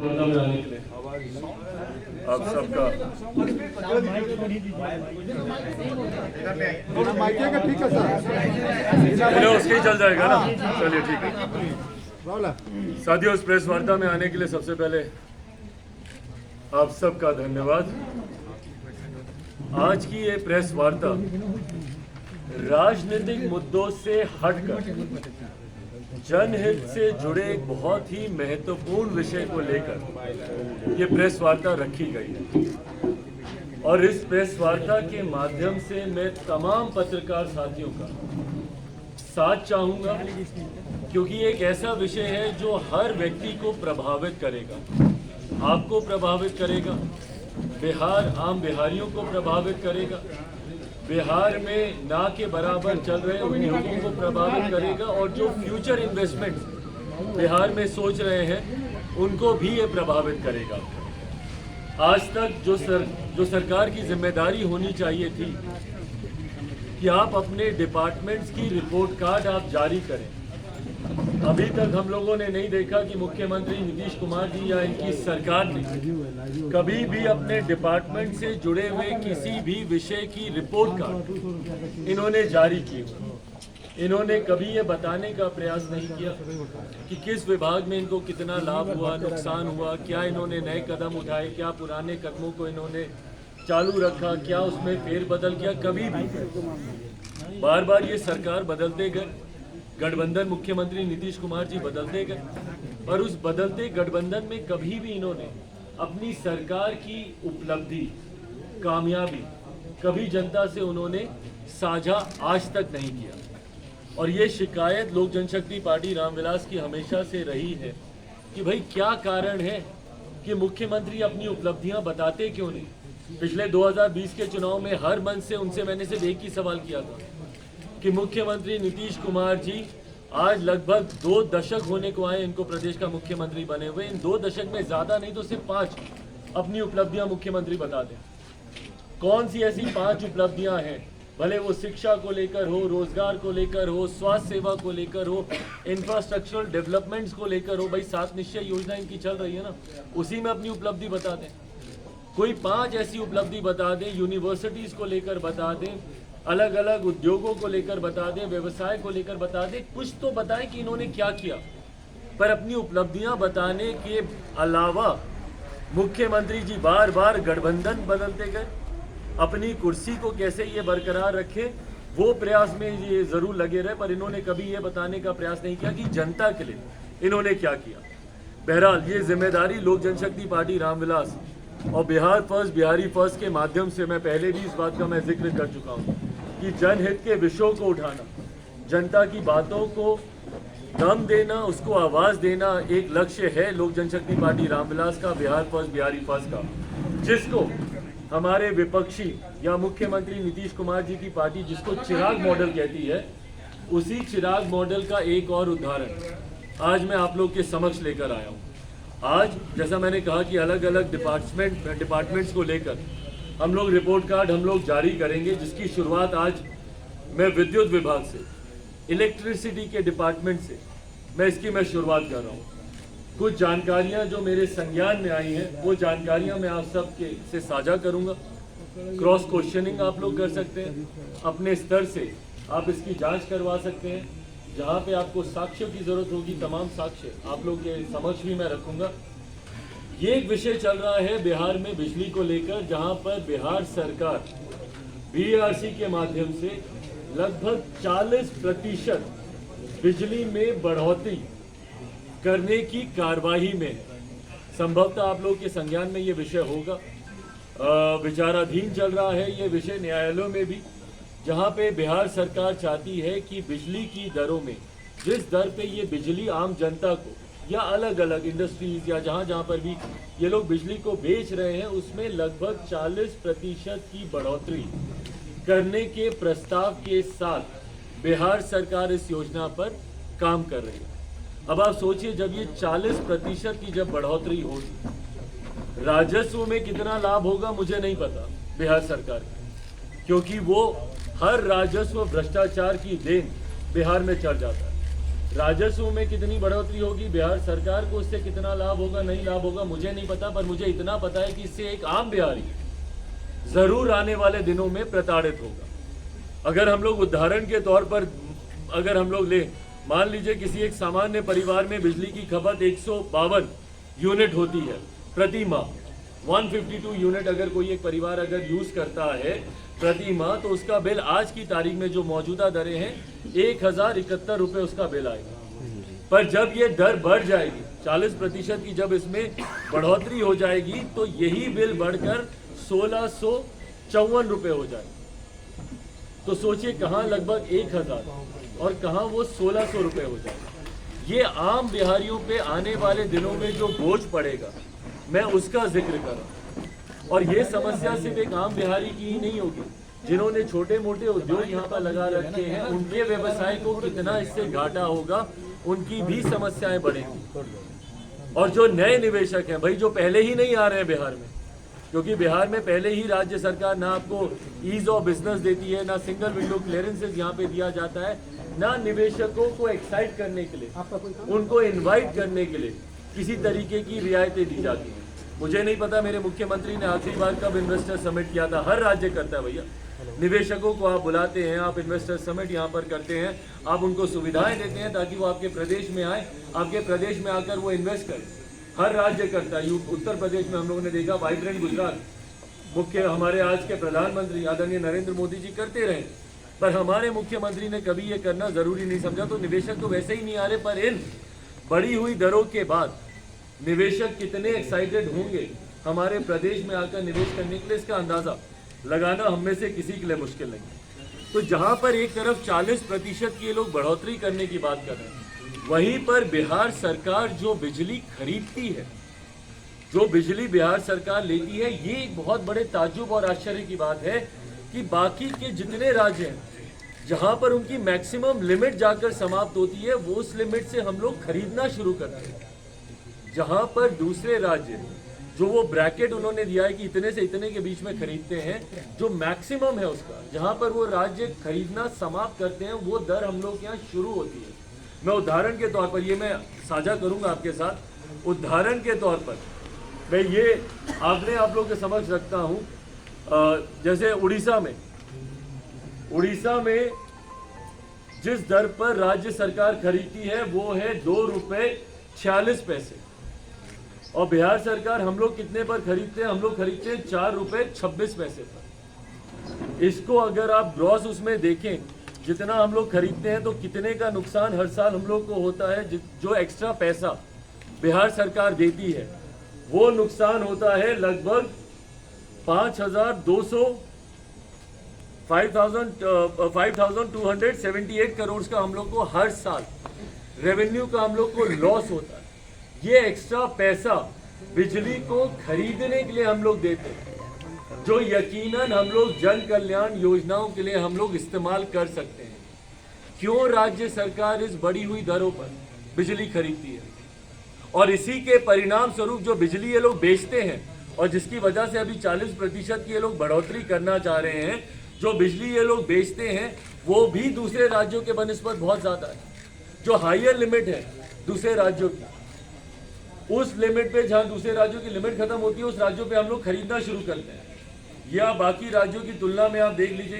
वार्ता में आने के लिए आप सबका उसके ही चल जाएगा ना। चलिए ठीक है। साथियों, इस प्रेस वार्ता में आने के लिए सबसे पहले आप सबका धन्यवाद। आज की ये प्रेस वार्ता राजनीतिक मुद्दों से हटकर जनहित से जुड़े एक बहुत ही महत्वपूर्ण विषय को लेकर ये प्रेस वार्ता रखी गई है और इस प्रेस वार्ता के माध्यम से मैं तमाम पत्रकार साथियों का साथ चाहूँगा, क्योंकि एक ऐसा विषय है जो हर व्यक्ति को प्रभावित करेगा, आपको प्रभावित करेगा, बिहार आम बिहारियों को प्रभावित करेगा, बिहार में ना के बराबर चल रहे उद्योगों को प्रभावित करेगा और जो फ्यूचर इन्वेस्टमेंट बिहार में सोच रहे हैं उनको भी ये प्रभावित करेगा। आज तक जो सरकार की जिम्मेदारी होनी चाहिए थी कि आप अपने डिपार्टमेंट्स की रिपोर्ट कार्ड आप जारी करें, अभी तक हम लोगों ने नहीं देखा कि मुख्यमंत्री नीतीश कुमार जी या इनकी सरकार ने कभी भी अपने डिपार्टमेंट से जुड़े हुए किसी भी विषय की रिपोर्ट कार्ड इन्होंने जारी की। इन्होंने कभी ये बताने का प्रयास नहीं किया कि किस विभाग में इनको कितना लाभ हुआ, नुकसान हुआ, क्या इन्होंने नए कदम उठाए, क्या पुराने कदमों को इन्होंने चालू रखा, क्या उसमें फेरबदल किया। कभी भी बार बार ये सरकार बदलते गए, गठबंधन मुख्यमंत्री नीतीश कुमार जी बदलते गए, पर उस बदलते गठबंधन में कभी भी इन्होंने अपनी सरकार की उपलब्धि, कामयाबी कभी जनता से उन्होंने साझा आज तक नहीं किया। और ये शिकायत लोक जनशक्ति पार्टी रामविलास की हमेशा से रही है कि भाई क्या कारण है कि मुख्यमंत्री अपनी उपलब्धियां बताते क्यों नहीं। पिछले 2020 के चुनाव में हर मंच से उनसे मैंने सिर्फ एक ही सवाल किया था कि मुख्यमंत्री नीतीश कुमार जी आज लगभग 2 दशक होने को आए इनको प्रदेश का मुख्यमंत्री बने हुए, इन 2 दशक में ज़्यादा नहीं तो सिर्फ 5 अपनी उपलब्धियां मुख्यमंत्री बता दें। कौन सी ऐसी 5 उपलब्धियां हैं, भले वो शिक्षा को लेकर हो, रोजगार को लेकर हो, स्वास्थ्य सेवा को लेकर हो, इंफ्रास्ट्रक्चरल डेवलपमेंट्स को लेकर हो। भाई 7 निश्चय योजना इनकी चल रही है ना, उसी में अपनी उपलब्धि बता दें। कोई 5 ऐसी उपलब्धि बता दें, यूनिवर्सिटीज़ को लेकर बता दें, अलग अलग उद्योगों को लेकर बता दें, व्यवसाय को लेकर बता दें, कुछ तो बताएं कि इन्होंने क्या किया। पर अपनी उपलब्धियां बताने के अलावा मुख्यमंत्री जी बार बार गठबंधन बदलते गए, अपनी कुर्सी को कैसे ये बरकरार रखें वो प्रयास में ये ज़रूर लगे रहे, पर इन्होंने कभी ये बताने का प्रयास नहीं किया कि जनता के लिए इन्होंने क्या किया। बहरहाल ये जिम्मेदारी लोक जनशक्ति पार्टी रामविलास और बिहार फर्स्ट बिहारी फर्स्ट के माध्यम से मैं पहले भी इस बात का मैं जिक्र कर चुका हूँ कि जनहित के विषयों को उठाना, जनता की बातों को दम देना, उसको आवाज़ देना एक लक्ष्य है लोक जनशक्ति पार्टी रामविलास का, बिहार फर्स्ट बिहारी फर्स्ट का, जिसको हमारे विपक्षी या मुख्यमंत्री नीतीश कुमार जी की पार्टी जिसको चिराग मॉडल कहती है, उसी चिराग मॉडल का एक और उदाहरण आज मैं आप लोग के समक्ष लेकर आया हूँ। आज जैसा मैंने कहा कि अलग अलग डिपार्टमेंट्स को लेकर हम लोग रिपोर्ट कार्ड हम लोग जारी करेंगे, जिसकी शुरुआत आज मैं विद्युत विभाग से, इलेक्ट्रिसिटी के डिपार्टमेंट से मैं शुरुआत कर रहा हूँ। कुछ जानकारियाँ जो मेरे संज्ञान में आई हैं वो जानकारियाँ मैं आप सब के से साझा करूँगा। क्रॉस क्वेश्चनिंग आप लोग कर सकते हैं, अपने स्तर से आप इसकी जाँच करवा सकते हैं। जहाँ पे आपको साक्ष्यों की ज़रूरत होगी, तमाम साक्ष्य आप लोग के समक्ष भी मैं रखूँगा। ये एक विषय चल रहा है बिहार में बिजली को लेकर, जहाँ पर बिहार सरकार बीआरसी के माध्यम से लगभग 40% बिजली में बढ़ोतरी करने की कार्यवाही में, संभवतः आप लोग के संज्ञान में ये विषय होगा, विचाराधीन चल रहा है ये विषय न्यायालयों में भी, जहाँ पे बिहार सरकार चाहती है कि बिजली की दरों में जिस दर पे ये बिजली आम जनता को या अलग अलग इंडस्ट्रीज या जहाँ पर भी ये लोग बिजली को बेच रहे हैं, उसमें लगभग 40% की बढ़ोतरी करने के प्रस्ताव के साथ बिहार सरकार इस योजना पर काम कर रही है। अब आप सोचिए, जब ये 40% की जब बढ़ोतरी होगी, राजस्व में कितना लाभ होगा मुझे नहीं पता बिहार सरकार की, क्योंकि वो हर राजस्व भ्रष्टाचार की देन बिहार में चढ़ जाता है। राजस्व में कितनी बढ़ोतरी होगी, बिहार सरकार को इससे कितना लाभ होगा, नहीं लाभ होगा, मुझे नहीं पता, पर मुझे इतना पता है कि इससे एक आम बिहारी जरूर आने वाले दिनों में प्रताड़ित होगा। अगर हम लोग उदाहरण के तौर पर अगर हम लोग ले, मान लीजिए किसी एक सामान्य परिवार में बिजली की खपत 152 यूनिट होती है प्रति माह, 152 यूनिट अगर कोई एक परिवार अगर यूज करता है प्रति माह, तो उसका बिल आज की तारीख में जो मौजूदा दरें हैं 1071 रुपये उसका बिल आएगा। पर जब ये दर बढ़ जाएगी 40% की, जब इसमें बढ़ोतरी हो जाएगी, तो यही बिल बढ़कर 1654 रुपये हो जाएगा। तो सोचिए कहाँ लगभग 1000 और कहाँ वो 1600 रुपये हो जाएगा। ये आम बिहारियों पे आने वाले दिनों में जो बोझ पड़ेगा, मैं उसका जिक्र कर रहा हूँ। और ये समस्या सिर्फ एक आम बिहारी की ही नहीं होगी, जिन्होंने छोटे मोटे उद्योग यहाँ पर लगा रखे हैं, उनके व्यवसाय को कितना इससे घाटा होगा, उनकी भी समस्याएं बढ़ेंगी। और जो नए निवेशक हैं भाई, जो पहले ही नहीं आ रहे हैं बिहार में, क्योंकि बिहार में पहले ही राज्य सरकार ना आपको ईज ऑफ बिजनेस देती है, ना सिंगल विंडो क्लियरेंसेस यहाँ पे दिया जाता है, ना निवेशकों को एक्साइट करने के लिए, उनको इनवाइट करने के लिए किसी तरीके की रियायतें दी जाती हैं। मुझे नहीं पता मेरे मुख्यमंत्री ने आखिरी बार कब इन्वेस्टर समिट किया था। हर राज्य करता है भैया, निवेशकों को आप बुलाते हैं, आप इन्वेस्टर समिट यहाँ पर करते हैं, आप उनको सुविधाएं देते हैं ताकि वो आपके प्रदेश में आए, आपके प्रदेश में आकर वो इन्वेस्ट करें। हर राज्य करता है। उत्तर प्रदेश में हम लोगों ने देखा वाइब्रेंट गुजरात, मुख्य हमारे आज के प्रधानमंत्री आदरणीय नरेंद्र मोदी जी करते रहे, पर हमारे मुख्यमंत्री ने कभी ये करना जरूरी नहीं समझा। तो निवेशक तो वैसे ही नहीं आ रहे, पर इन बढ़ी हुई दरों के बाद निवेशक कितने एक्साइटेड होंगे हमारे प्रदेश में आकर निवेश करने के लिए, इसका अंदाजा लगाना हम में से किसी के लिए मुश्किल नहीं। तो जहां पर एक तरफ 40% की लोग बढ़ोतरी करने की बात कर रहे हैं, वहीं पर बिहार सरकार जो बिजली खरीदती है, जो बिजली बिहार सरकार लेती है, ये एक बहुत बड़े ताज्जुब और आश्चर्य की बात है कि बाकी के जितने राज्य हैं जहां पर उनकी मैक्सिमम लिमिट जाकर समाप्त होती है, वो उस लिमिट से हम लोग खरीदना शुरू करते हैं। जहां पर दूसरे राज्य जो वो ब्रैकेट उन्होंने दिया है कि इतने से इतने के बीच में खरीदते हैं, जो मैक्सिमम है उसका, जहां पर वो राज्य खरीदना समाप्त करते हैं, वो दर हम लोग यहाँ शुरू होती है। मैं उदाहरण के तौर पर ये मैं साझा करूंगा आपके साथ। उदाहरण के तौर पर मैं ये आपने आप लोगों के समक्ष रखता हूँ, जैसे उड़ीसा में जिस दर पर राज्य सरकार खरीदती है वो है 2 रुपये 46 पैसे, और बिहार सरकार हम लोग कितने पर खरीदते हैं? हम लोग खरीदते हैं 4 रुपये 26 पैसे पर। इसको अगर आप ग्रॉस उसमें देखें, जितना हम लोग खरीदते हैं, तो कितने का नुकसान हर साल हम लोग को होता है। जो एक्स्ट्रा पैसा बिहार सरकार देती है, वो नुकसान होता है लगभग 5,278 करोड़ का हम लोग को हर साल रेवेन्यू का हम लोग को लॉस होता है। ये एक्स्ट्रा पैसा बिजली को खरीदने के लिए हम लोग देते हैं, जो यकीनन हम लोग जन कल्याण योजनाओं के लिए हम लोग इस्तेमाल कर सकते हैं। क्यों राज्य सरकार इस बढ़ी हुई दरों पर बिजली खरीदती है? और इसी के परिणाम स्वरूप जो बिजली ये लोग बेचते हैं, और जिसकी वजह से अभी 40% की ये लोग बढ़ोतरी करना चाह रहे हैं, जो बिजली ये लोग बेचते हैं वो भी दूसरे राज्यों के बनिस्बत बहुत ज़्यादा है। जो हायर लिमिट है दूसरे राज्यों की, उस लिमिट पे जहाँ दूसरे राज्यों की लिमिट खत्म होती है, उस राज्यों पे हम लोग खरीदना शुरू करते हैं। या बाकी राज्यों की तुलना में आप देख लीजिए।